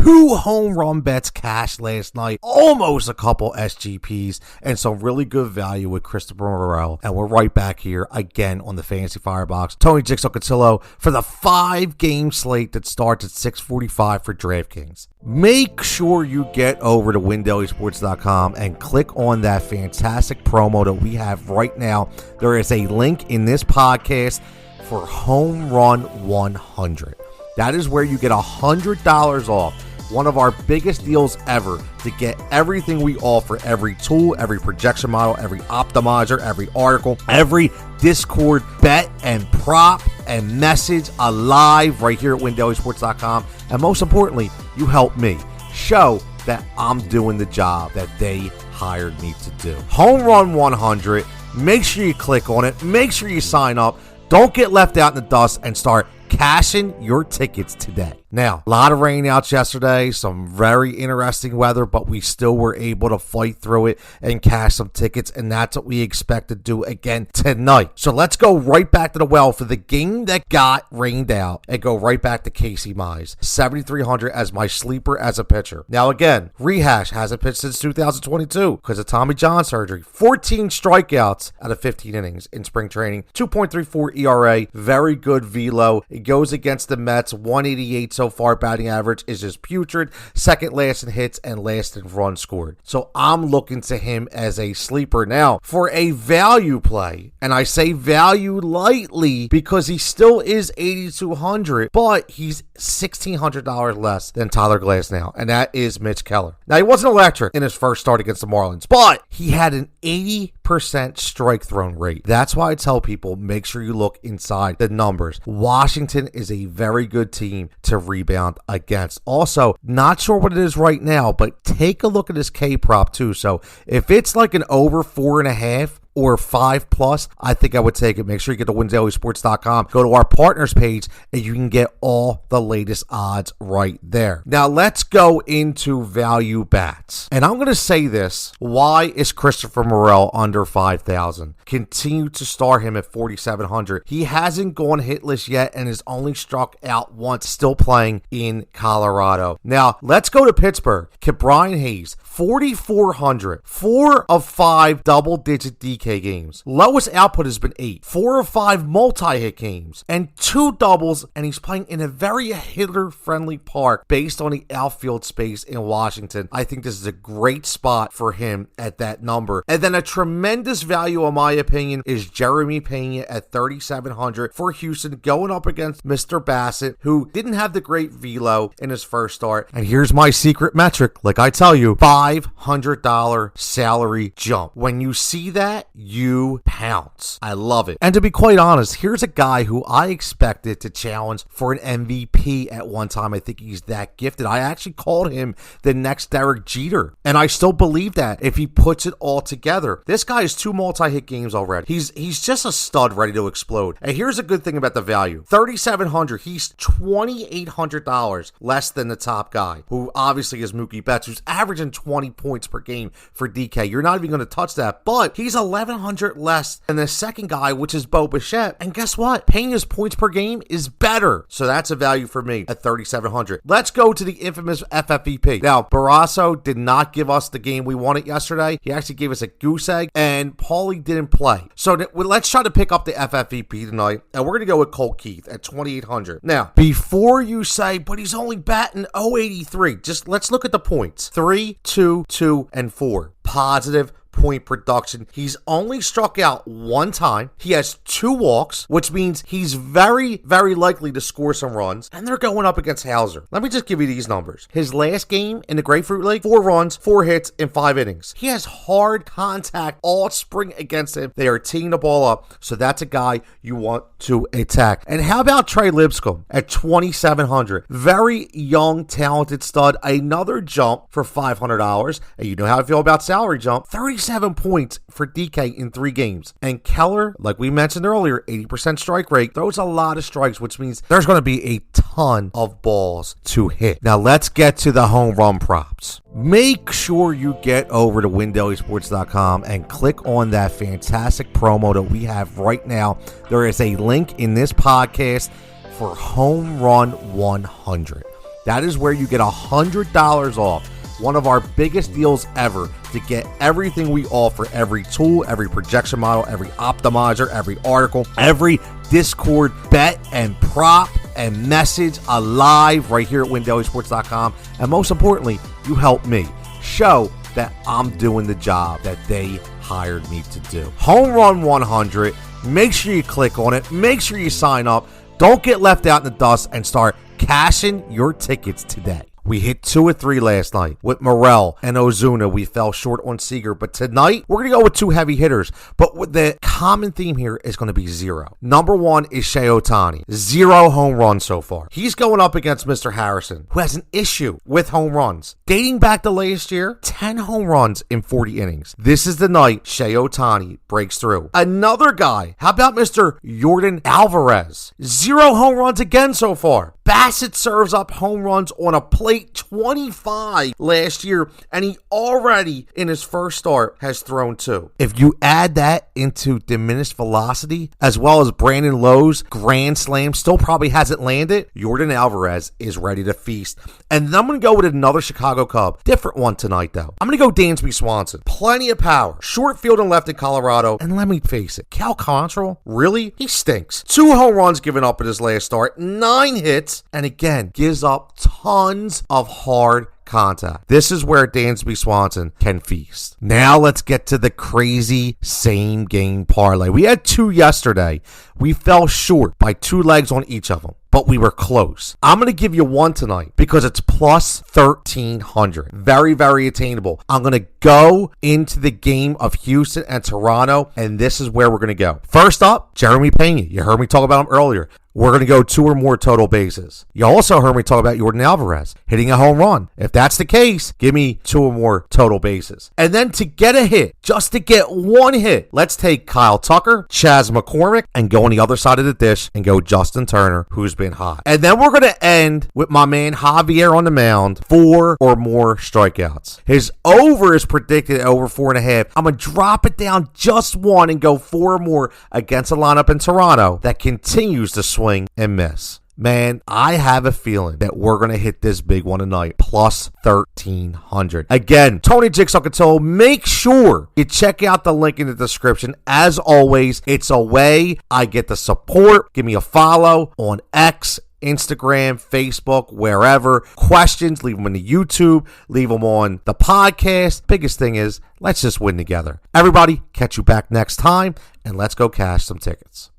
2 home run bets cashed last night, almost a couple SGPs, and some really good value with Christopher Morel. And we're right back here again on the Fantasy Firebox. Tony Jigsaw Cutillo for the 5-game slate that starts at 6:45 for Draftkings. Make sure you get over to WinDailySports.com and click on that fantastic promo that we have right now. There is a link in this podcast for Home Run 100. That is where you get $100 off. One of our biggest deals ever to get everything we offer, every tool, every projection model, every optimizer, every article, every Discord bet and prop and message alive right here at WinDailySports.com. And most importantly, you help me show that I'm doing the job that they hired me to do. Home Run 100. Make sure you click on it. Make sure you sign up. Don't get left out in the dust and start cashing your tickets today. Now, a lot of rain outs yesterday, some very interesting weather, but we still were able to fight through it and cash some tickets, and that's what we expect to do again tonight. So let's go right back to the well for the game that got rained out and go right back to Casey Mize. 7,300 as my sleeper as a pitcher. Now again, rehash, hasn't pitched since 2022 because of Tommy John surgery. 14 strikeouts out of 15 innings in spring training. 2.34 ERA, very good velo. It goes against the Mets, 188 so far. Batting average is just putrid. Second last in hits and last in runs scored. So I'm looking to him as a sleeper. Now, for a value play, and I say value lightly because he still is 8,200, but he's $1,600 less than Tyler Glasnow, and that is Mitch Keller. Now, he wasn't electric in his first start against the Marlins, but he had an 80% strike thrown rate. That's why I tell people, make sure you look inside the numbers. Washington is a very good team to rebound against. Also, not sure what it is right now, but take a look at his K prop too. So if it's like an over 4.5 or 5+, I think I would take it. Make sure you get to WinDailySports.com. Go to our partners page and you can get all the latest odds right there. Now let's go into value bats. And I'm going to say this. Why is Christopher Morel under 5,000? Continue to start him at 4,700. He hasn't gone hitless yet and has only struck out once, still playing in Colorado. Now let's go to Pittsburgh. Brian Hayes, 4,400. 4 of 5 double-digit DK games. Lowest output has been 8. 4 of 5 multi-hit games. And 2 doubles, and he's playing in a very hitter-friendly park based on the outfield space in Washington. I think this is a great spot for him at that number. And then a tremendous value, in my opinion, is Jeremy Pena at 3,700 for Houston, going up against Mr. Bassett, who didn't have the great velo in his first start. And here's my secret metric, like I tell you, $500 salary jump. When you see that, you pounce. I love it. And to be quite honest, here's a guy who I expected to challenge for an MVP at one time. I think he's that gifted. I actually called him the next Derek Jeter, and I still believe that if he puts it all together. This guy has 2 multi-hit games already. He's just a stud ready to explode. And here's a good thing about the value. 3,700, he's $2,800 less than the top guy, who obviously is Mookie Betts, who's averaging 20 points per game for DK. You're not even going to touch that, but he's 1,100 less than the second guy, which is Bo Bichette. And guess what? Pena's points per game is better. So that's a value for me at 3,700. Let's go to the infamous FFVP. Now, Barrasso did not give us the game we wanted yesterday. He actually gave us a goose egg, and Paulie didn't play. So let's try to pick up the FFVP tonight, and we're going to go with Colt Keith at 2,800. Now, before you say, but he's only batting 083, just let's look at the points. 3, 2, 2, and 4. Positive point production. He's only struck out 1 time. He has 2 walks, which means he's very, very likely to score some runs. And they're going up against Hauser. Let me just give you these numbers. His last game in the Grapefruit League, 4 runs, 4 hits, in 5 innings. He has hard contact all spring against him. They are teeing the ball up. So that's a guy you want to attack. And how about Trey Lipscomb at 2,700? Very young, talented stud. Another jump for $500. And you know how I feel about salary jump. 37 points for DK in 3 games. And Keller, like we mentioned earlier, 80% strike rate, throws a lot of strikes, which means there's going to be a ton of balls to hit. Now let's get to the home run props. Make sure you get over to WinDailySports.com and click on that fantastic promo that we have right now. There is a link in this podcast for Home Run 100. That is where you get $100 off. One of our biggest deals ever to get everything we offer, every tool, every projection model, every optimizer, every article, every Discord bet and prop and message alive right here at WinDailySports.com. And most importantly, you help me show that I'm doing the job that they hired me to do. Home Run 100. Make sure you click on it. Make sure you sign up. Don't get left out in the dust and start cashing your tickets today. We hit 2 or 3 last night. With Morel and Ozuna, we fell short on Seager. But tonight, we're going to go with 2 heavy hitters. But the common theme here is going to be 0. Number 1 is Shohei Ohtani. 0 home runs so far. He's going up against Mr. Harrison, who has an issue with home runs. Dating back to last year, 10 home runs in 40 innings. This is the night Shohei Ohtani breaks through. Another guy, how about Mr. Yordan Alvarez? 0 home runs again so far. Bassett serves up home runs on a plate, 25 last year, and he already, in his first start, has thrown 2. If you add that into diminished velocity, as well as Brandon Lowe's grand slam still probably hasn't landed, Yordan Alvarez is ready to feast. And then I'm going to go with another Chicago Cub. Different one tonight, though. I'm going to go Dansby Swanson. Plenty of power. Short field and left in Colorado. And let me face it, Cal Quantrill, really? He stinks. 2 home runs given up in his last start, 9 hits, and again, gives up tons of hard contact. This is where Dansby Swanson can feast. Now let's get to the crazy same game parlay. We had 2 yesterday. We fell short by 2 legs on each of them, but we were close. I'm going to give you 1 tonight because it's plus 1,300. Very, very attainable. I'm going to go into the game of Houston and Toronto, and this is where we're going to go. First up, Jeremy Pena. You heard me talk about him earlier. We're going to go 2 or more total bases. You also heard me talk about Yordan Alvarez hitting a home run. If that's the case, give me 2 or more total bases. And then to get a hit, just to get 1 hit, let's take Kyle Tucker, Chas McCormick, and go on the other side of the dish and go Justin Turner, who's been hot. And then we're going to end with my man Javier on the mound, 4 or more strikeouts. His over is predicted at over 4.5. I'm going to drop it down just 1 and go 4 or more against a lineup in Toronto that continues to swing and miss. Man, I have a feeling that we're going to hit this big one tonight, plus 1,300. Again, Tony Jigsaw Cutillo, make sure you check out the link in the description. As always, it's a way I get the support. Give me a follow on X, Instagram, Facebook, wherever. Questions, leave them in the YouTube, leave them on the podcast. Biggest thing is, let's just win together. Everybody, catch you back next time, and let's go cash some tickets.